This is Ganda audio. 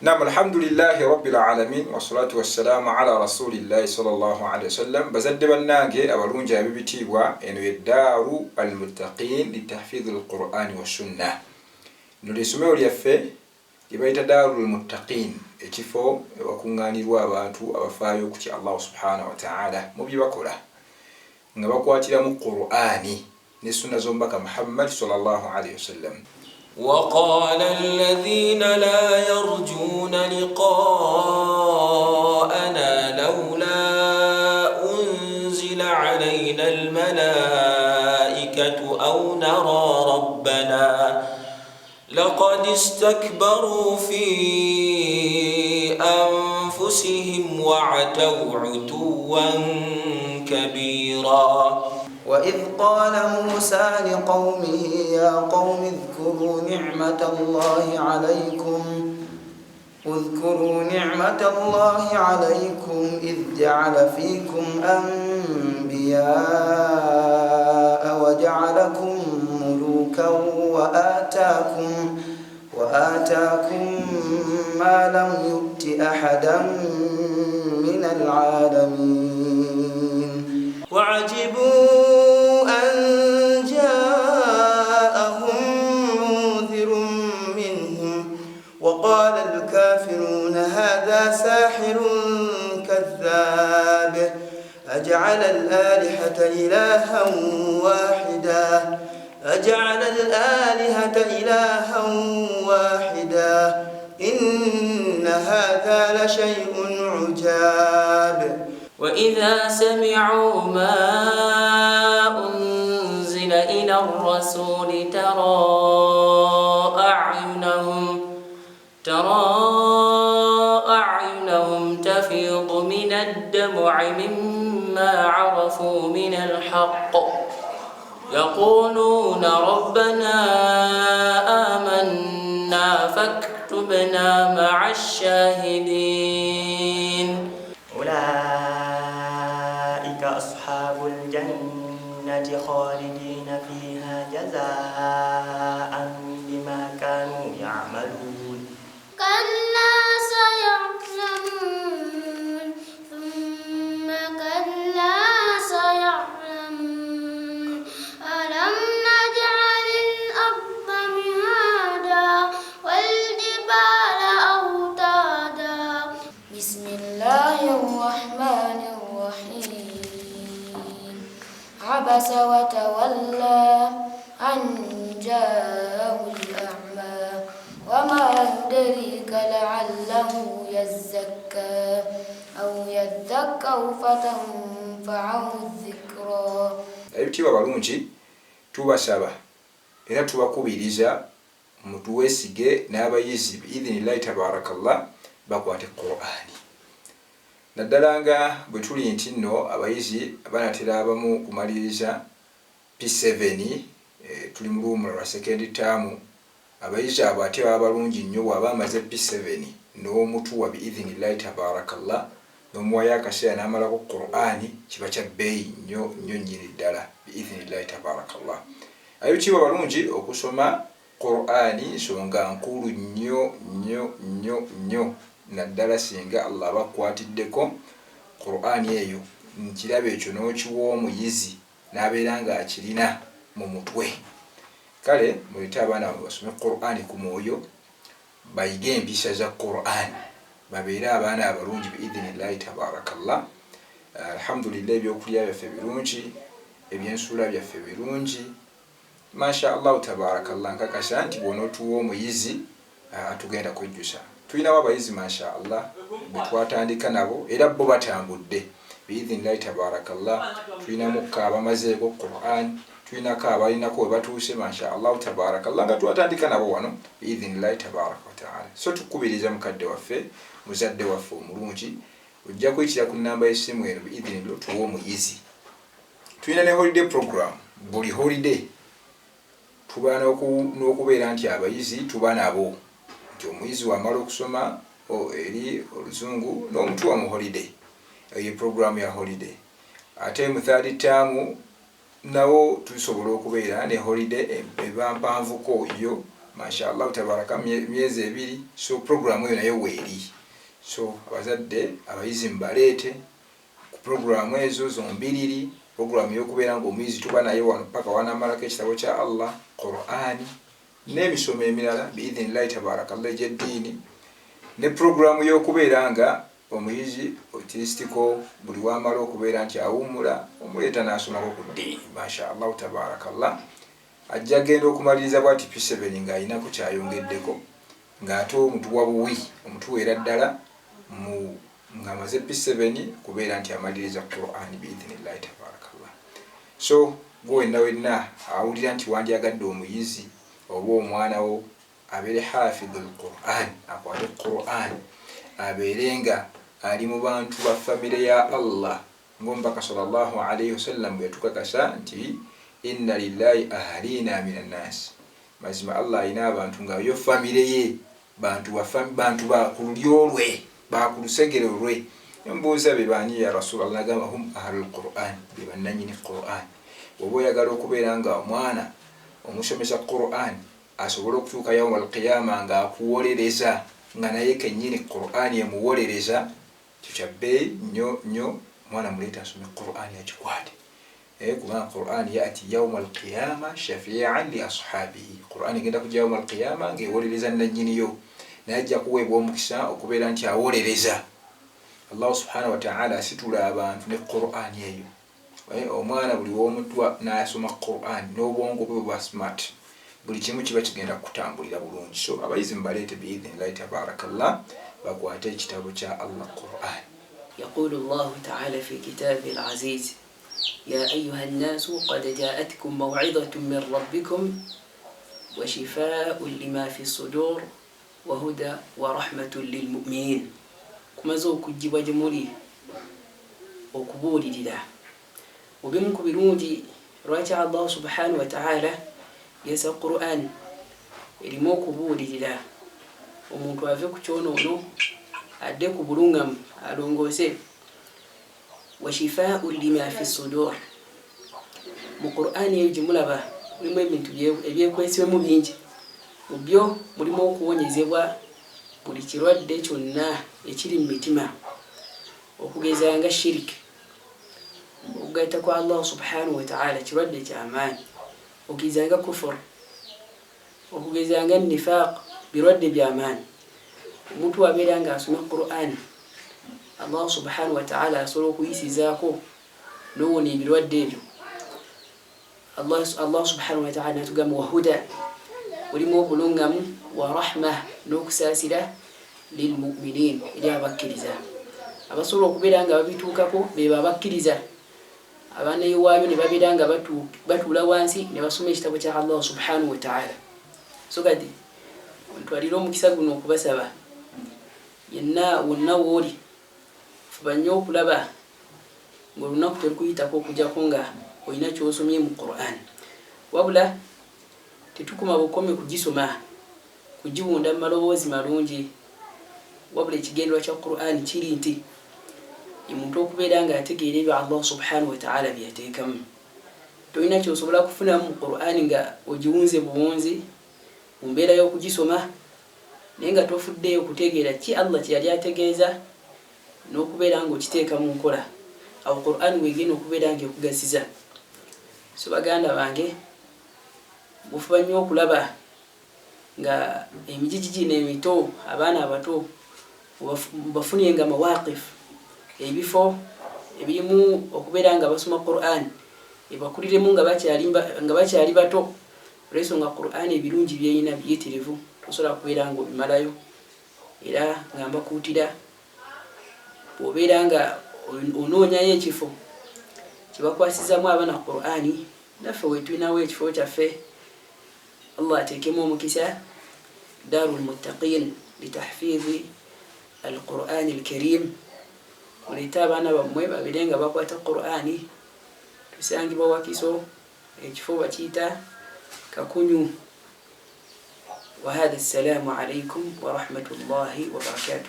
نعم الحمد لله رب العالمين والصلاة والسلام على رسول الله صلى الله عليه وسلم. بزد بناجي أولون جابي بتيوا إنه يدار المتقين لتحفيظ القرآن والسنة. نرسمه اليفة يبقى دار المتقين كيفو وكونغاني واباتو أبفايو كتي الله سبحانه وتعالى مبيبكولا نبقواتي من القرآن نسنا زنبك محمد صلى الله عليه وسلم. وقال الذين لا يرجون لقاءنا لولا أنزل علينا الملائكة أو نرى ربنا لقد استكبروا في أنفسهم وعتوا عتوا كبيرا. وإذ قال موسى لقومه يا قوم اذكروا نعمة الله عليكم إذ جعل فيكم أنبياء وجعلكم ملوكا وآتاكم ما لم يؤت أحدا من العالمين. وعجبوا أن جاءهم منذر منهم وقال الكافرون هذا ساحر كذاب أجعل الآلهة إلها واحدا إن هذا لشيء عجاب. وإذا سمعوا ما أنزل إلى الرسول ترى أعينهم تفيض من الدمع مما عرفوا من الحق يقولون ربنا آمنا فاكتبنا مع الشاهدين. أولئك أصحاب الجنة خالدين فيها جزاء بما كانوا يعملون. كلا سيعلمون ثم كلا سيعلمون ألم نجعل الأرض مهادا والجبال أوتادا. بسم الله الرحمن الرحيم. عبس وتولى أن جاءه الأعمى وما يدريك لعله يزكى أو يذكر فتنفعه الذكرى. Ebitiibwa balungi tubasaba era tubakubiriza mutuweesige n'abayizi biidhinillahi tabarakallah bakwate Qur'ani. Naddala nga bwe tuli nti nno abayizi banatera abamu kumaliriza P7 tuli mu luwummula lwa second term. Abayizi abo ate baba balungi nnyo bw'aba amaze P7 n'omutuwa biidhinillahi tabarakallah n'omuwayo akaseera n'amalako Qur'ani kiba kya bbeeyi nnyo nnyini ddala biidhinillahi tabarakallah. Ebitiibwa balungi okusoma Qur'ani nsonga nkulu nnyo naddala singa Allah abakwatiddeko Qur'ani eyo nkiraba ekyo n'okiwa omuyizi n'abeera nga akirina mu mutwe. Kale mulete abaana basome Qur'ani ku mwoyo bayige empisa za Qur'ani babeere abaana abalungi biidhinillahi tabarakallah. Alhamdulillah ebyokulya byaffe birungi ebyensuula byaffe birungi masha Allah tabarakallah. Nkakasa nti bw'onootuwa omuyizi tugenda kwejjusa. Tulinawo abayizi masha Allah betwatandika nabo era bo batambudde biidhinillahi tabarakallah. Tulinamukka abamazeeko Qur'ani, tulinako abalinako we batuuse masha Allah tabarakallah nga twatandika nabo wano biidhinillahi tabaraka wa ta'ala. So tukubiriza mukadde waffe muzadde waffe omulungi ojja kuyitira ku nnamba y'essimu eno biidhinillah tuwa omuyizi. Tulina ne holiday program. Buli holiday tuba n'okubeera nti abayizi tuba nabo nti omuyizi wamala okusoma eri oluzungu n'omutuwa mu holiday. Eyo program ya holiday. Ate mu third term nawo tusobola okubeera ne holiday eba mpanvuko yo mashallah tabaraka myezi 2 so program eyo nayo weeri so abazadde abayizi mbaleete ku program ezo zombiriri program y'okubeera ng'omuyizi tuba naye wano paka wanamalako ekitabo kya Allah Qur'an n'emisomo emirala biidhinillahi tabarakallah egy'eddiini ne program y'okubeera nga omuyizi otistiko buli wamala okubeera nti awummula omuleeta n'asomako ku ddiini mashallah tabarakallah ajja genda okumaliriza bwati P7 ng'ayinako kyayongeddeko ng'ate omutuwa buwi omutuweera ddala ng'amaze P7 kubeera nti amaliriza Qur'an biidhinillahi tabarakallah. So gwe wenna awulira nti wandyagadde omuyizi oba omwana wo abeere hafidhul Qur'an, akwate Qur'an, abeere nga ali mu bantu ba famire ya Allah ng'omubaka sallallahu alayhi wasallam bwe yatukakasa nti inna lillahi ahlina minan nas, mazima Allah alina abantu nga yo famire ye bantu ba kululyo lwe bakulusegere lwe. Mbuuza be baani ya Rasulullah, gamba hum ahlul Qur'an, be bannanyini Qur'an. Oba oyagala okubeera nga omwana omusomesa Qur'an asobola okutuuka yawm al-qiyama nga akuwolereza nga naye kennyini Qur'an emuwolereza, kyabbe nnyo mwana muleeta asome Qur'an yakikwate. Kubanga Qur'an yati yawm al-qiyama shafi'an li ashabihi, Qur'an egenda kujja yawm al-qiyama ng'ewolereza nannyiniyo najja kuweebwa omukisa okubeera nti awolereza. Allah subhanahu wa ta'ala asitula abantu ne Qur'an eyo. Omwana buli w'omutwa n'asoma Qur'an n'obwongo bwe bwa smart, buli kimu kiba kigenda kutambulira bulungi. So abayizi mbaleete biidhinillahi tabarakallah bakwate ekitabo kya Allah Qur'an. يقول الله تعالى في كتابه العزيز يا أيها الناس قد جاءتكم موعظة من ربكم وشفاء لما في الصدور وهدى ورحمة للمؤمنين. كما زوك جيبا جمولي وكبولي لله وبمكم برونجي رجع الله سبحانه وتعالى يسا القرآن إلمو كبولي لله ومنكو أفكو تشونونو أدكو بلونغم ألونغوسي وشفاء لما في الصدور. mu Qur'an yejimulaba mulimu ebintu ebyekwesibwemu bingi, mu byo mulimu okuwonyezebwa buli kirwadde kyonna ekiri mu mitima, okugeza nga shiriki, okugaita kwa Allah subhanahu wa ta'ala kirwadde ky'amaanyi, okugeza nga kufur, okugeza nga nifaq, birwadde by'amaanyi. Omuntu abeera nga asoma Qur'an, Allah subhanahu wa ta'ala asobola okuyisizaako n'owona ebirwadde ebyo. Allah subhanahu wa ta'ala natugamba wa huda, mulimu obulungamu, wa rahma, n'okusaasira lil mu'minin, eri abakkiriza. Abasobola okubeera nga babituukako be babakkiriza, abaneewaayo ne babeera nga batuula wansi ne basoma ekitabo kya Allah subhanahu wa ta'ala. So kati ntwalira omukisa guno okubasaba yenna wonna wooli fuba nnyo okulaba ng'olunaku terukuyitako okujjako nga olina ky'osomye mu Qur'an. Wabula tetukuma bukomi kugisoma kugiwunda mu maloboozi malungi, wabula ekigendwa kya Qur'an kiri nti omuntu okubeera nga ategeera ebyo Allah subhanahu wa ta'ala byateekamu. Tolina ky'osobola kufunamu mu Qur'an nga ogiwunze buwunzi mu mbeera y'okugisoma naye nga tofuddeyo kutegeera ki Allah kye yali ategeeza n'okubeera nga okiteeka mu nkola. Awo Qur'an wegenda okubeera nga ekugasiza. So baganda bange, bufuba nnyo okulaba nga emijiji n'emito, abaana abato bafunye nga mawaqif, ebifo ebirimu okubeera nga basoma Qur'an, ebakuliremu nga bakyali bato. Olw'ensonga Qur'an ebirungi byeyina biyitirivu, tosobola kubeera nga obimalayo. Era nga mbakuutira bw'obeera nga onoonyayo ekifo kibakwasizamu abaana Qur'ani, naffe wetulinawo ekifo kyaffe. Allah ateekemu omukisa Darul Muttaqin litahfizi al-Qur'ani al-Karim. Muleete abaana bammwe babeere nga bakwata Qur'ani. Tusangibwa Wakiso, ekifo bakiyita Kakunyu. وهذا السلام عليكم ورحمة الله وبركاته.